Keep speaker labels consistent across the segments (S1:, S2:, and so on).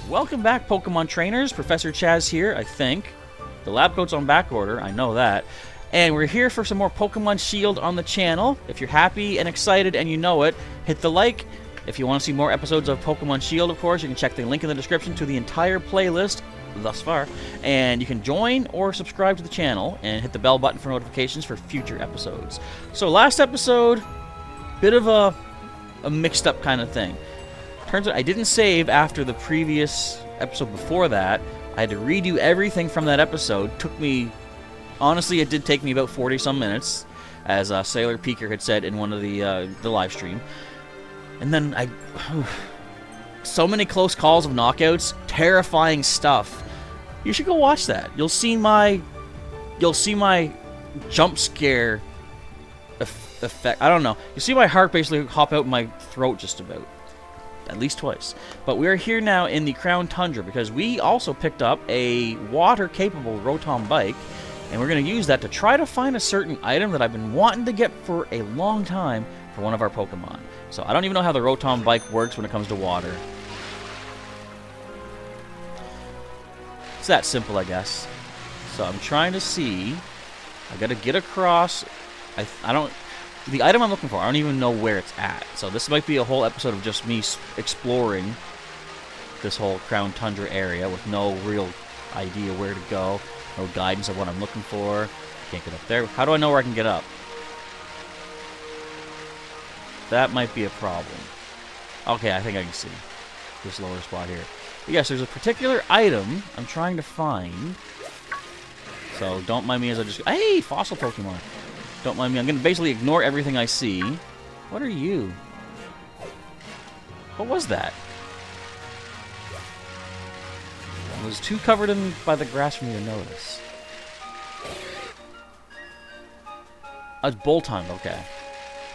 S1: Welcome back, Pokemon Trainers. Professor Chaz here, I think. The lab coat's on back order, I know that. And we're here for some more Pokemon Shield on the channel. If you're happy and excited and you know it, hit the like. If you want to see more episodes of Pokemon Shield, of course, you can check the link in the description to the entire playlist thus far. And you can join or subscribe to the channel and hit the bell button for notifications for future episodes. So last episode, bit of a mixed up kind of thing. Turns out I didn't save after the previous episode before that. I had to redo everything from that episode. Took me, honestly, it did take me about 40-some minutes, as Sailor Peeker had said in one of the live stream. And then so many close calls of knockouts, terrifying stuff. You should go watch that. You'll see my jump scare effect. I don't know. You see my heart basically hop out my throat just about. At least twice. But we're here now in the Crown Tundra because we also picked up a water-capable Rotom bike, and we're going to use that to try to find a certain item that I've been wanting to get for a long time for one of our Pokemon. So I don't even know how the Rotom bike works when it comes to water. It's that simple, I guess. So I'm trying to see. I got to get across. I don't... The item I'm looking for, I don't even know where it's at. So this might be a whole episode of just me exploring this whole Crown Tundra area with no real idea where to go, no guidance of what I'm looking for. Can't get up there. How do I know where I can get up? That might be a problem. Okay, I think I can see this lower spot here. But yes, there's a particular item I'm trying to find. So don't mind me as I just... Hey, fossil Pokemon! Don't mind me. I'm going to basically ignore everything I see. What are you? What was that? It was too covered in by the grass for me to notice. Oh, it's Boltund. Okay.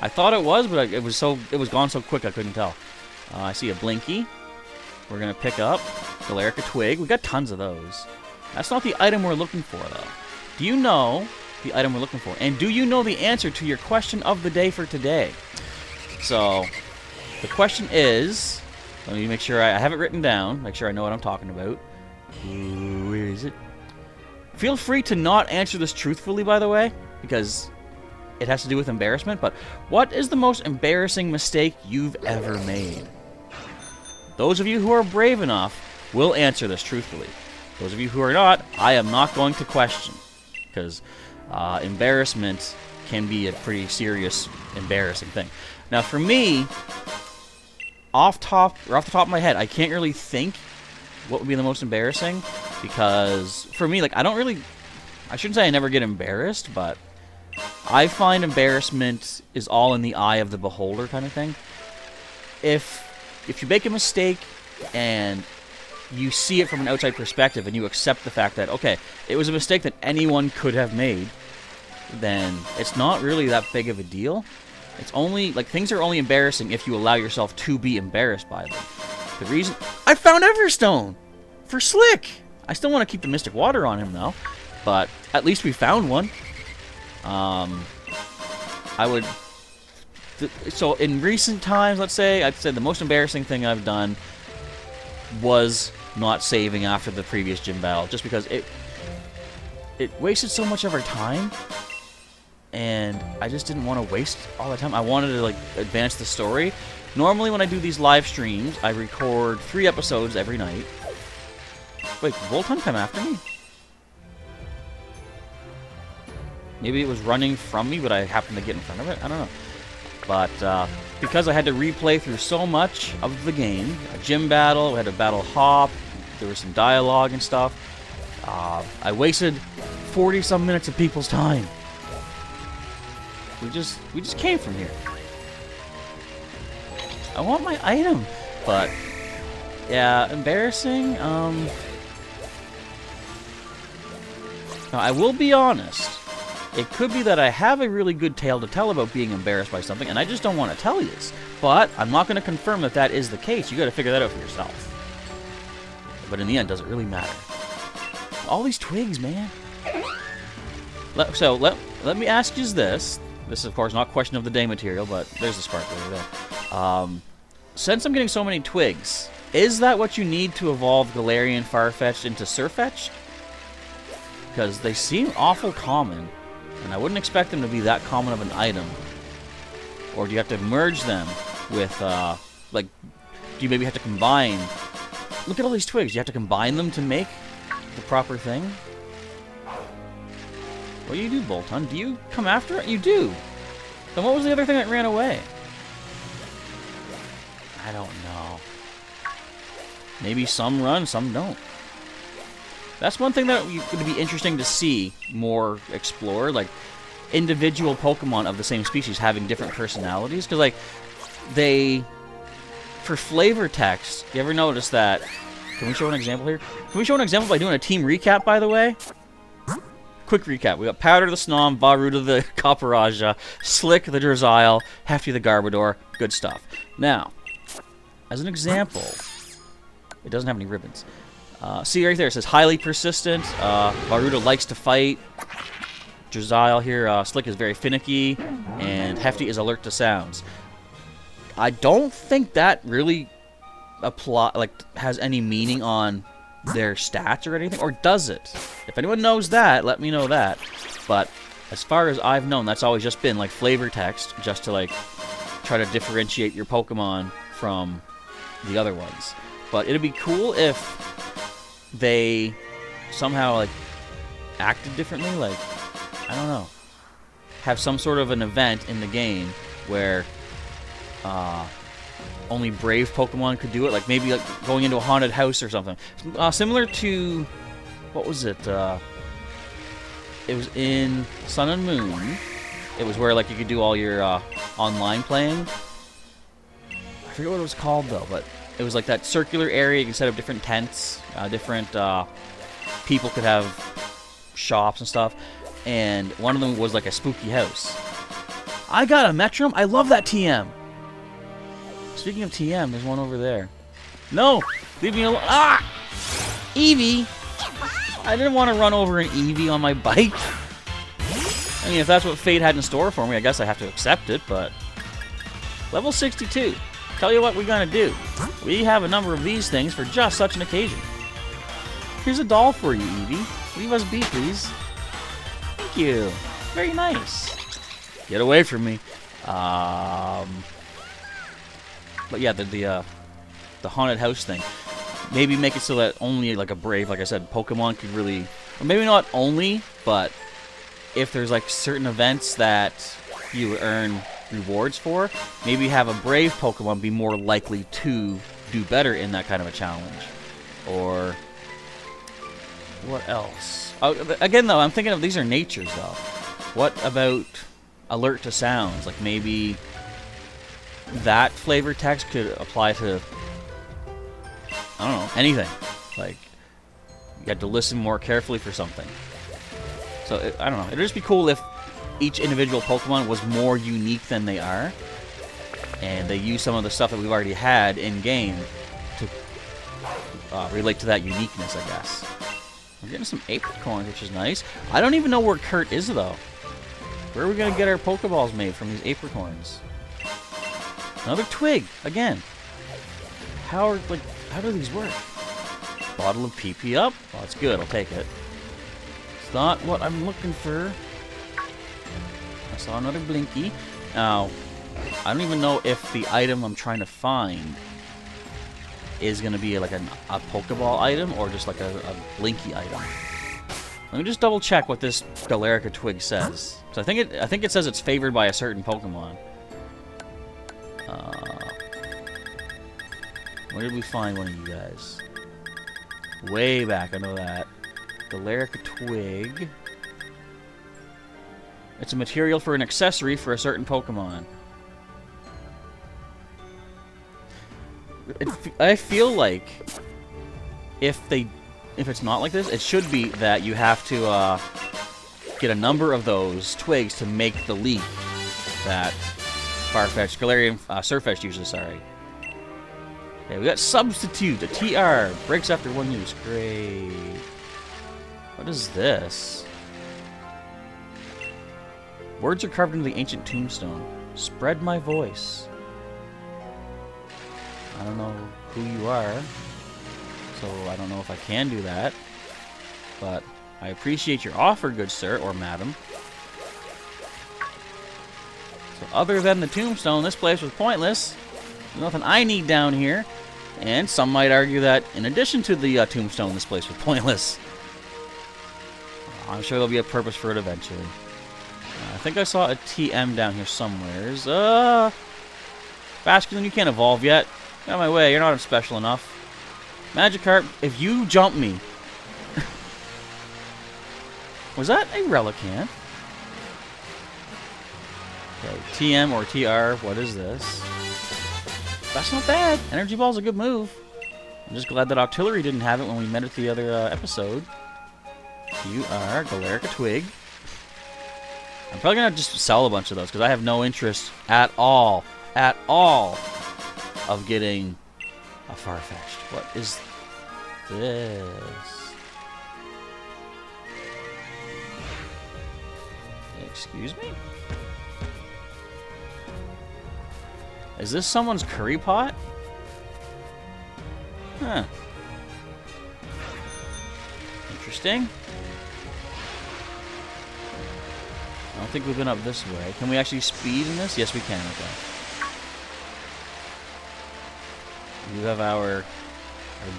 S1: I thought it was, but it was gone so quick I couldn't tell. I see a Blinky. We're going to pick up Galarica Twig. We got tons of those. That's not the item we're looking for, though. Do you know the item we're looking for? And do you know the answer to your question of the day for today? So, the question is... Let me make sure I have it written down. Make sure I know what I'm talking about. Ooh, where is it? Feel free to not answer this truthfully, by the way, because it has to do with embarrassment. But what is the most embarrassing mistake you've ever made? Those of you who are brave enough will answer this truthfully. Those of you who are not, I am not going to question. Because embarrassment can be a pretty serious, embarrassing thing. Now, for me, off the top of my head, I can't really think what would be the most embarrassing, because for me, like, I shouldn't say I never get embarrassed, but I find embarrassment is all in the eye of the beholder kind of thing. If you make a mistake and you see it from an outside perspective and you accept the fact that, okay, it was a mistake that anyone could have made, then it's not really that big of a deal. It's only, like, things are only embarrassing if you allow yourself to be embarrassed by them. The reason... I found Everstone! For Slick! I still want to keep the Mystic Water on him, though. But at least we found one. I would... So, in recent times, let's say, I'd say the most embarrassing thing I've done was not saving after the previous gym battle, just because it wasted so much of our time, and I just didn't want to waste all the time. I wanted to, like, advance the story. Normally when I do these live streams, I record 3 episodes every night. Wait, did Voltron come after me? Maybe it was running from me, but I happened to get in front of it? I don't know. But because I had to replay through so much of the game, a gym battle, we had to battle Hop, there was some dialogue and stuff, I wasted 40-some minutes of people's time. We just came from here. I want my item, but yeah, embarrassing. Now I will be honest. It could be that I have a really good tale to tell about being embarrassed by something, and I just don't want to tell you this. But I'm not going to confirm that that is the case. You got to figure that out for yourself. But in the end, does it really matter? All these twigs, man. Let me ask you this. This is, of course, not question of the day material, but there's the sparkler there. Since I'm getting so many twigs, Is that what you need to evolve Galarian Farfetch'd into Surfetch'd? Because they seem awful common, and I wouldn't expect them to be that common of an item. Or do you have to merge them with, like, do you maybe have to combine? Look at all these twigs. Do you have to combine them to make the proper thing? What do you do, Bolton? Do you come after it? You do. Then what was the other thing that ran away? I don't know. Maybe some run, some don't. That's one thing that would be interesting to see more explored, like individual Pokemon of the same species having different personalities. Because, like, for flavor text, you ever notice that? Can we show an example here? Can we show an example by doing a team recap, by the way? Quick recap. We got Powder the Snom, Varuta the Copperajah, Slick the Drizzile, Hefty the Garbodor. Good stuff. Now, as an example, it doesn't have any ribbons. See right there, it says highly persistent. Varuta likes to fight. Drizzile here, Slick is very finicky, and Hefty is alert to sounds. I don't think that really has any meaning on their stats or anything, or does it? If anyone knows that, let me know that. But as far as I've known, that's always just been like flavor text, just to like try to differentiate your Pokemon from the other ones. But it'd be cool if they somehow like acted differently, like, I don't know, have some sort of an event in the game where only brave Pokemon could do it, like maybe like going into a haunted house or something. Similar to, what was it? It was in Sun and Moon. It was where like you could do all your online playing. I forget what it was called though, but it was like that circular area. You can set up different tents, different people could have shops and stuff, and one of them was like a spooky house. I got a Metrum. I love that TM. Speaking of TM, there's one over there. No! Leave me alone. Ah! Eevee! I didn't want to run over an Eevee on my bike. I mean, if that's what fate had in store for me, I guess I have to accept it, but... Level 62. Tell you what we're gonna do. We have a number of these things for just such an occasion. Here's a doll for you, Eevee. Leave us be, please. Thank you. Very nice. Get away from me. But yeah, the haunted house thing. Maybe make it so that only like a brave, like I said, Pokemon could really, or maybe not only, but if there's like certain events that you earn rewards for, maybe have a brave Pokemon be more likely to do better in that kind of a challenge. Or what else? Oh, again though, I'm thinking of these are natures though. What about alert to sounds? Like maybe that flavor text could apply to, I don't know, anything. Like, you had to listen more carefully for something. So, I don't know. It'd just be cool if each individual Pokemon was more unique than they are, and they use some of the stuff that we've already had in-game to relate to that uniqueness, I guess. We're getting some apricorns, which is nice. I don't even know where Kurt is, though. Where are we going to get our Pokeballs made from these apricorns? Another twig, again. How do these work? Bottle of PP up? Oh, that's good, I'll take it. It's not what I'm looking for. I saw another Blinky. Now, I don't even know if the item I'm trying to find is going to be like a Pokeball item or just like a Blinky item. Let me just double check what this Galarica twig says. So I think it says it's favored by a certain Pokemon. Where did we find one of you guys? Way back, I know that. Galarica twig. It's a material for an accessory for a certain Pokemon. I feel like if it's not like this, it should be that you have to get a number of those twigs to make the leap that Farfetch'd, Galarian Surfetch'd uses, sorry. Okay, we got Substitute, a TR. Breaks after one use. Great. What is this? Words are carved into the ancient tombstone. Spread my voice. I don't know who you are. So I don't know if I can do that. But I appreciate your offer, good sir or madam. So other than the tombstone, this place was pointless. There's nothing I need down here. And some might argue that in addition to the tombstone, this place was pointless. I'm sure there'll be a purpose for it eventually. I think I saw a TM down here somewheres. Basculin, you can't evolve yet. Get out of my way, you're not special enough. Magikarp, if you jump me... Was that a Relicanth? Okay, TM or TR, what is this? That's not bad. Energy Ball's a good move. I'm just glad that Octillery didn't have it when we met at the other episode. You are Galarica Twig. I'm probably going to just sell a bunch of those because I have no interest at all of getting a Farfetch'd. What is this? Excuse me? Is this someone's curry pot? Huh. Interesting. I don't think we've been up this way. Can we actually speed in this? Yes, we can. Okay. We have our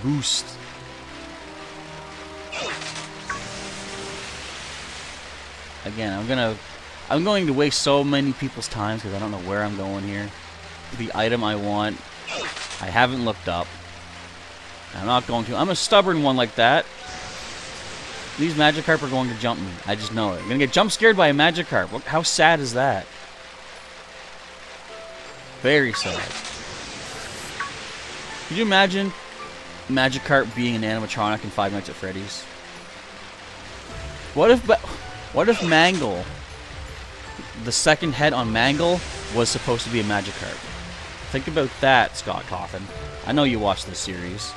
S1: boost. Again, I'm going to waste so many people's time because I don't know where I'm going here. The item I want, I haven't looked up. I'm not going to. I'm a stubborn one like that. These Magikarp are going to jump me. I just know it. I'm going to get jump scared by a Magikarp. Look, how sad is that? Very sad. Could you imagine Magikarp being an animatronic in Five Nights at Freddy's? What if Mangle, the second head on Mangle, was supposed to be a Magikarp? Think about that, Scott Coffin. I know you watched this series.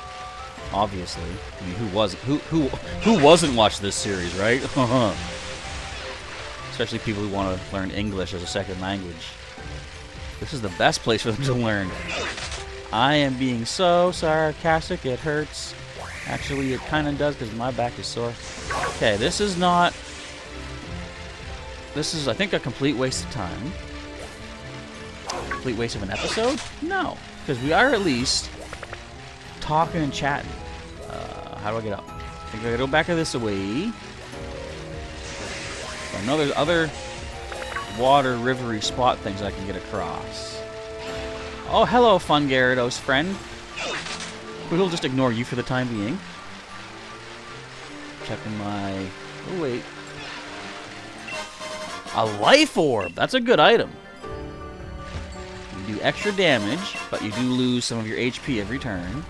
S1: Obviously. I mean, who wasn't watch this series, right? Especially people who want to learn English as a second language. This is the best place for them to learn. I am being so sarcastic, it hurts. Actually, it kind of does because my back is sore. Okay, this is not... This is, I think, a complete waste of time. Complete waste of an episode? No, because we are at least talking and chatting. How do I get up? I think I gotta go back of this way. I know there's other water, rivery spot things I can get across. Oh, hello, Fun Gyarados friend. We'll just ignore you for the time being. Checking my... Oh, wait. A Life Orb! That's a good item. You do extra damage, but you do lose some of your HP every turn.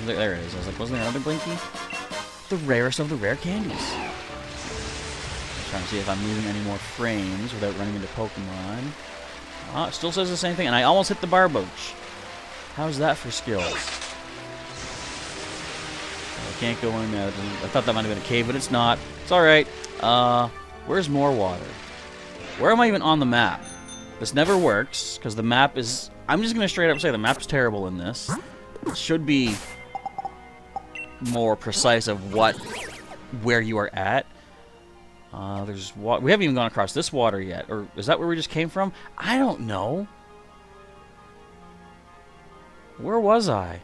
S1: There it is. I was like, wasn't there another Blinky? The rarest of the rare candies. I'm trying to see if I'm losing any more frames without running into Pokemon. It still says the same thing, and I almost hit the Barboach. How's that for skills? I can't go in there. I thought that might have been a cave, but it's not. It's alright. Where's more water? Where am I even on the map? This never works, because the map is... I'm just going to straight up say the map's terrible in this. It should be more precise of where you are at. There's water. We haven't even gone across this water yet. Or is that where we just came from? I don't know. Where was I?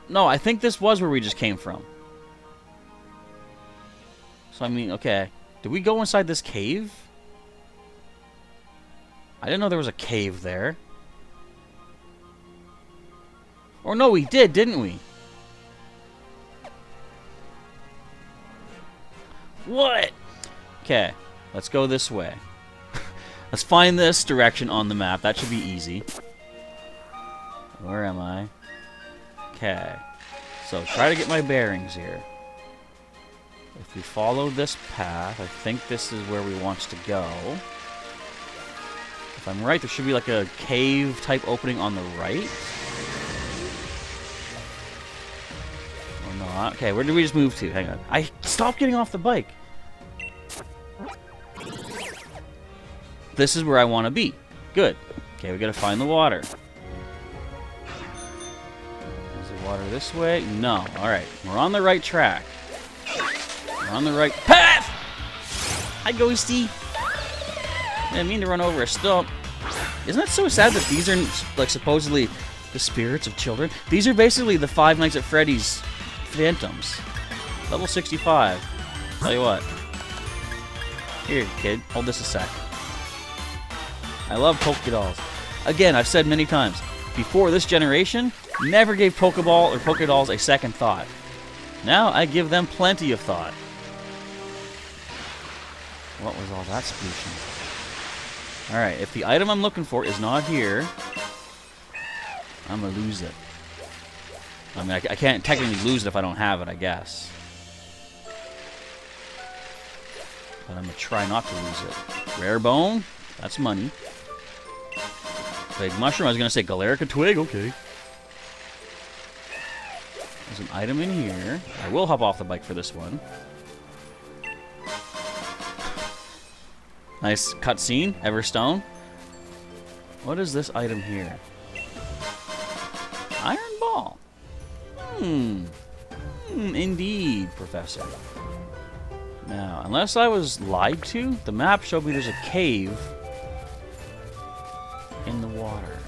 S1: No, I think this was where we just came from. So, I mean, okay. Did we go inside this cave? I didn't know there was a cave there. Or no, we did, didn't we? What? Okay, let's go this way. Let's find this direction on the map. That should be easy. Where am I? Okay. So, try to get my bearings here. If we follow this path, I think this is where we want to go. If I'm right, there should be like a cave-type opening on the right. Or not. Okay, where did we just move to? Hang on. Stop getting off the bike! this is where I want to be. Good. Okay, we gotta find the water. Is the water this way? No. Alright, we're on the right track. We're on the right path! Hi, Ghosty! I didn't mean to run over a stump. Isn't that so sad that these are, like, supposedly the spirits of children? These are basically the Five Nights at Freddy's phantoms. Level 65. Tell you what. Here, kid. Hold this a sec. I love Pokédolls. Again, I've said many times, before this generation, never gave Pokeball or Pokédolls a second thought. Now, I give them plenty of thought. What was all that splooshing? Alright, if the item I'm looking for is not here, I'm gonna lose it. I mean, I can't technically lose it if I don't have it, I guess. But I'm gonna try not to lose it. Rare bone, that's money. Big mushroom, I was gonna say Galarica twig, okay. There's an item in here. I will hop off the bike for this one. Nice cutscene, Everstone. What is this item here? Iron ball. Indeed, Professor. Now, unless I was lied to, the map showed me there's a cave in the water.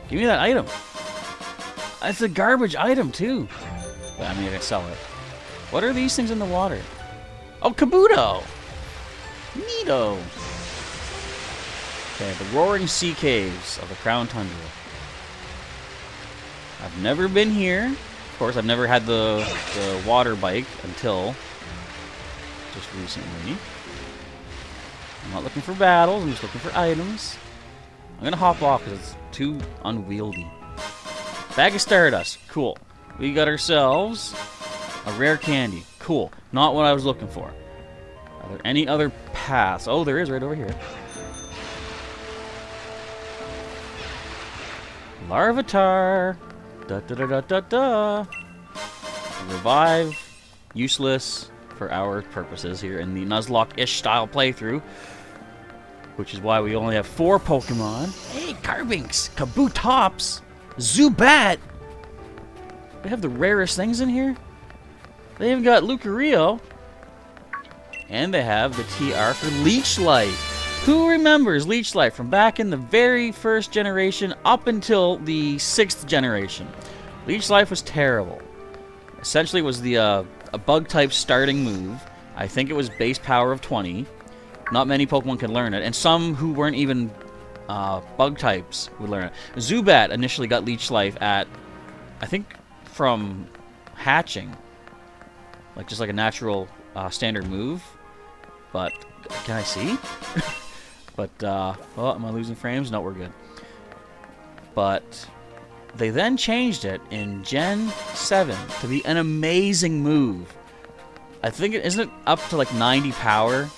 S1: Give me that item. It's a garbage item, too. But, I mean, I can sell it. What are these things in the water? Oh, Kabuto! Neato! Okay, the Roaring Sea Caves of the Crown Tundra. I've never been here. Of course, I've never had the water bike until just recently. I'm not looking for battles, I'm just looking for items. I'm gonna hop off because it's too unwieldy. Bag of Stardust, cool. We got ourselves a rare candy, cool. Not what I was looking for. Are there any other paths? Oh, there is right over here. Larvitar. Da da da da da da. Revive. Useless for our purposes here in the Nuzlocke-ish style playthrough. Which is why we only have 4 Pokemon. Hey, Carbinks, Kabutops, Zubat. They have the rarest things in here. They even got Lucario. And they have the TR for Leech Life. Who remembers Leech Life from back in the very first generation up until the 6th generation? Leech Life was terrible. Essentially, it was a bug-type starting move. I think it was base power of 20. Not many Pokemon could learn it, and some who weren't even bug types would learn it. Zubat initially got Leech Life at, I think, from hatching. Like, just like a natural standard move. But, can I see? But, oh, am I losing frames? No, we're good. But, they then changed it in Gen 7 to be an amazing move. I think, isn't it up to like 90 power?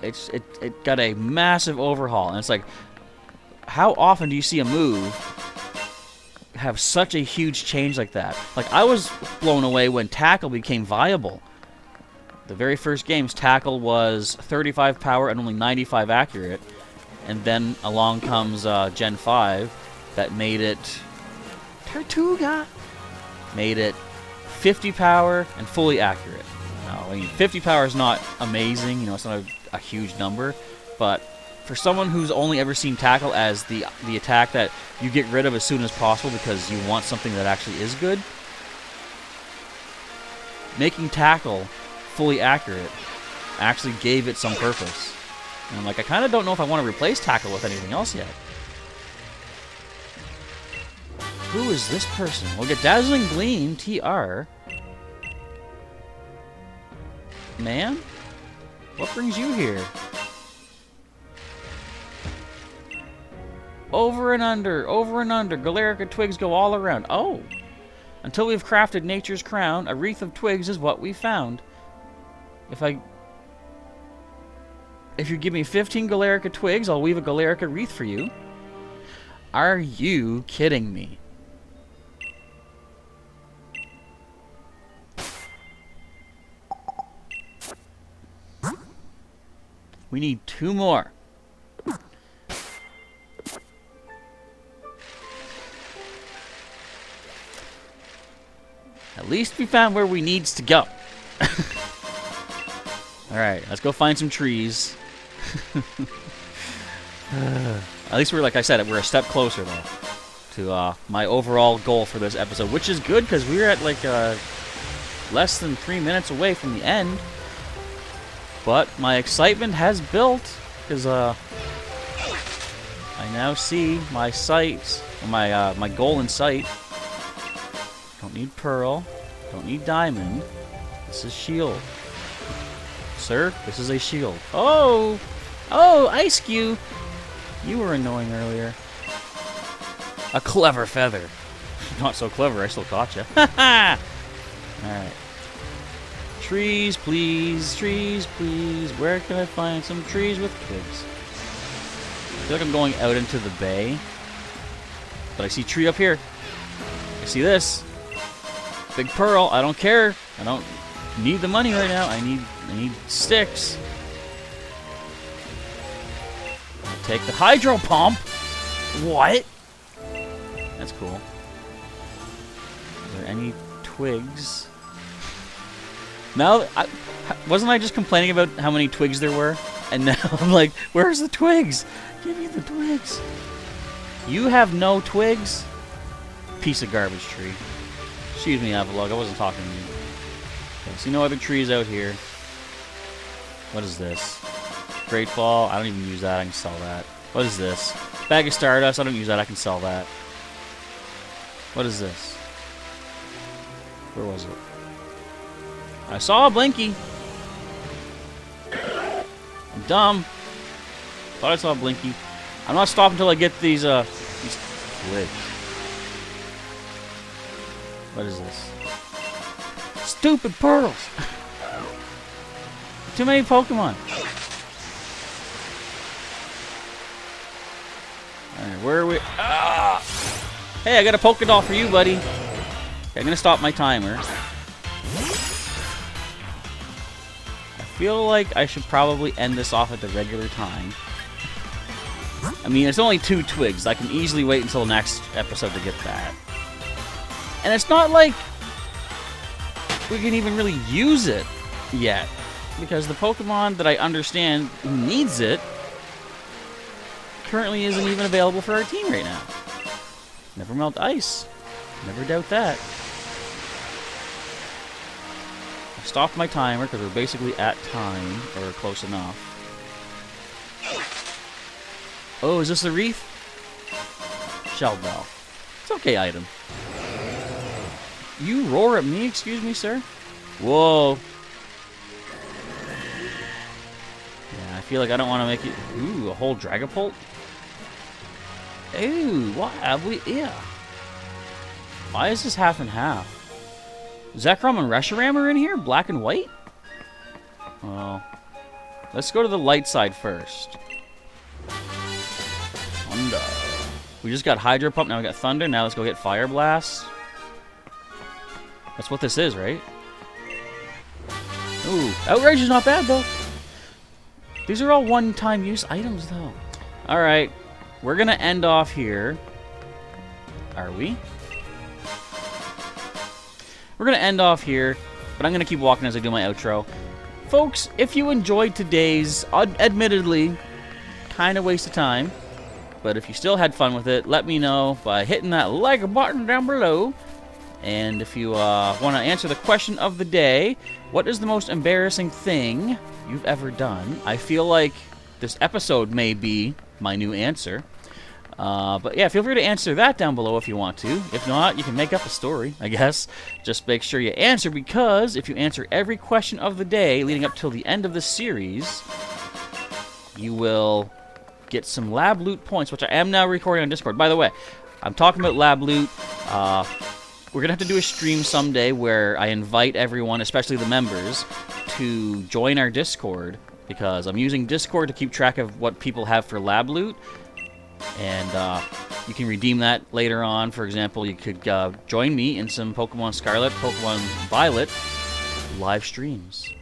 S1: It got a massive overhaul, and it's like, how often do you see a move have such a huge change like that? Like, I was blown away when Tackle became viable. The very first games, Tackle was 35 power and only 95 accurate, and then along comes Gen 5 that made it Tortuga, made it 50 power and fully accurate. Now, I mean, 50 power is not amazing, you know, it's not a huge number, but for someone who's only ever seen Tackle as the attack that you get rid of as soon as possible because you want something that actually is good, making Tackle fully accurate actually gave it some purpose. And I'm like, I kind of don't know if I want to replace Tackle with anything else yet. Who is this person? We'll get Dazzling Gleam, TR. Man? What brings you here? Over and under, over and under. Galarica twigs go all around. Oh! Until we've crafted nature's crown, a wreath of twigs is what we found. If you give me 15 Galarica twigs, I'll weave a Galarica wreath for you. Are you kidding me? We need 2 more. At least we found where we needs to go. Alright, let's go find some trees. At least we're, like I said, we're a step closer, though, to my overall goal for this episode, which is good, because we're at, like, less than 3 minutes away from the end. But my excitement has built, because I now see my sight, my goal in sight. Don't need pearl, don't need diamond. This is shield. Sir, this is a shield. Oh! Oh, Ice Cube! You were annoying earlier. A clever feather. Not so clever, I still caught you. Ha ha! Alright. Trees, please. Trees, please. Where can I find some trees with twigs? I feel like I'm going out into the bay. But I see tree up here. I see this. Big pearl. I don't care. I don't need the money right now. I need sticks. I'll take the hydro pump. What? That's cool. Are there any twigs? Now, wasn't I just complaining about how many twigs there were? And now I'm like, where's the twigs? Give me the twigs. You have no twigs? Piece of garbage tree. Excuse me, Avalog, I wasn't talking to you. Okay, see no other trees out here. What is this? Great Fall, I don't even use that, I can sell that. What is this? Bag of Stardust, I don't use that, I can sell that. What is this? Where was it? I saw a Blinky. I'm dumb. Thought I saw a Blinky. I'm not stopping until I get these twigs. What is this? Stupid pearls! Too many Pokemon. Alright, where are we? Ah! Hey, I got a Pokédoll for you, buddy. Okay, I'm gonna stop my timer. I feel like I should probably end this off at the regular time. I mean, it's only 2 twigs. I can easily wait until next episode to get that. And it's not like we can even really use it yet. Because the Pokemon that I understand who needs it currently isn't even available for our team right now. Never melt ice. Never doubt that. I stopped my timer because we're basically at time, or close enough. Oh, is this the wreath? Shell Bell. It's okay item. You roar at me, excuse me, sir? Whoa. Yeah, I feel like I don't want to make it... Ooh, a whole Dragapult? Ooh, what have we... Yeah. Why is this half and half? Zekrom and Reshiram are in here? Black and white? Well, let's go to the light side first. Thunder. We just got Hydro Pump, now we got Thunder. Now let's go get Fire Blast. That's what this is, right? Ooh, Outrage is not bad, though. These are all one-time use items, though. Alright, we're going to end off here. Are we? We're going to end off here, but I'm going to keep walking as I do my outro. Folks, if you enjoyed today's, admittedly, kind of waste of time, but if you still had fun with it, let me know by hitting that like button down below. And if you want to answer the question of the day, what is the most embarrassing thing you've ever done? I feel like this episode may be my new answer. But yeah, feel free to answer that down below if you want to. If not, you can make up a story, I guess. Just make sure you answer, because if you answer every question of the day leading up till the end of the series, you will get some lab loot points, which I am now recording on Discord. By the way, I'm talking about lab loot. We're going to have to do a stream someday where I invite everyone, especially the members, to join our Discord, because I'm using Discord to keep track of what people have for lab loot. And you can redeem that later on. For example, you could join me in some Pokemon Scarlet, Pokemon Violet live streams.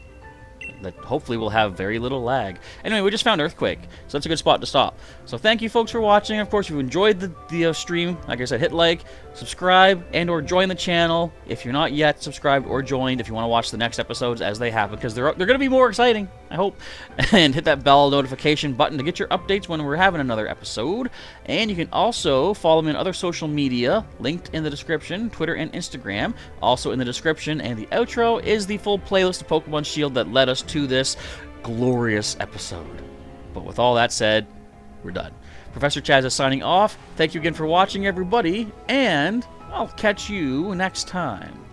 S1: that hopefully will have very little lag. Anyway, we just found Earthquake, so that's a good spot to stop. So thank you folks for watching. Of course, if you enjoyed the stream, like I said, hit like, subscribe, and or join the channel if you're not yet subscribed or joined, if you want to watch the next episodes as they happen, because they're going to be more exciting, I hope. And hit that bell notification button to get your updates when we're having another episode. And you can also follow me on other social media, linked in the description, Twitter and Instagram, also in the description. And the outro is the full playlist of Pokemon Shield that led us to this glorious episode. But with all that said, we're done. Professor Chaz is signing off. Thank you again for watching, everybody, and I'll catch you next time.